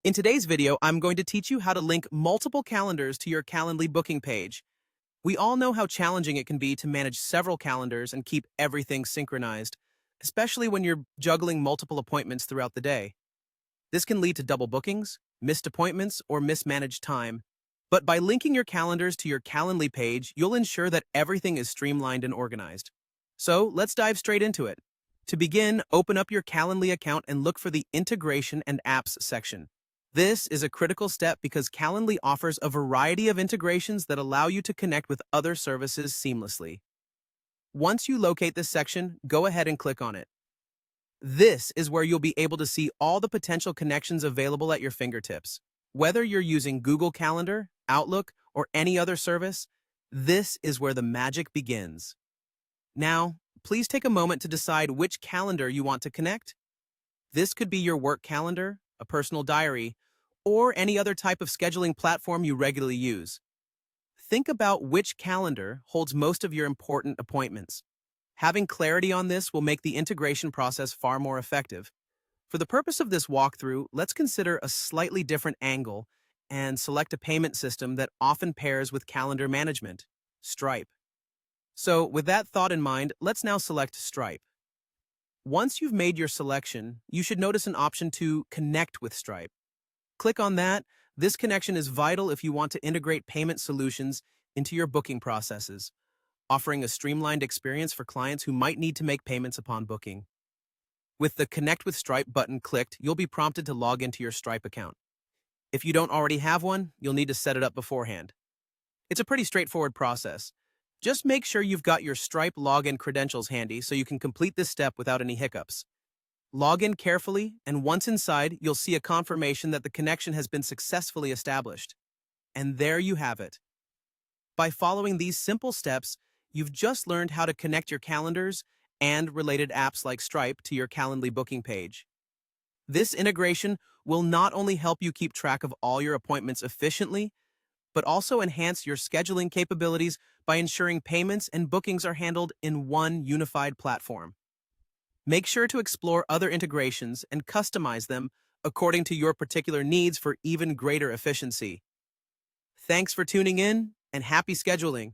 In today's video, I'm going to teach you how to link multiple calendars to your Calendly booking page. We all know how challenging it can be to manage several calendars and keep everything synchronized, especially when you're juggling multiple appointments throughout the day. This can lead to double bookings, missed appointments, or mismanaged time. But by linking your calendars to your Calendly page, you'll ensure that everything is streamlined and organized. So let's dive straight into it. To begin, open up your Calendly account and look for the Integration and Apps section. This is a critical step because Calendly offers a variety of integrations that allow you to connect with other services seamlessly. Once you locate this section, go ahead and click on it. This is where you'll be able to see all the potential connections available at your fingertips. Whether you're using Google Calendar, Outlook, or any other service, this is where the magic begins. Now, please take a moment to decide which calendar you want to connect. This could be your work calendar, a personal diary, or any other type of scheduling platform you regularly use. Think about which calendar holds most of your important appointments. Having clarity on this will make the integration process far more effective. For the purpose of this walkthrough, let's consider a slightly different angle and select a payment system that often pairs with calendar management, Stripe. So, with that thought in mind, let's now select Stripe. Once you've made your selection, you should notice an option to Connect with Stripe. Click on that. This connection is vital if you want to integrate payment solutions into your booking processes, offering a streamlined experience for clients who might need to make payments upon booking. With the Connect with Stripe button clicked, you'll be prompted to log into your Stripe account. If you don't already have one, you'll need to set it up beforehand. It's a pretty straightforward process. Just make sure you've got your Stripe login credentials handy so you can complete this step without any hiccups. Log in carefully, and once inside, you'll see a confirmation that the connection has been successfully established. And there you have it. By following these simple steps, you've just learned how to connect your calendars and related apps like Stripe to your Calendly booking page. This integration will not only help you keep track of all your appointments efficiently, but also enhance your scheduling capabilities by ensuring payments and bookings are handled in one unified platform. Make sure to explore other integrations and customize them according to your particular needs for even greater efficiency. Thanks for tuning in, and happy scheduling!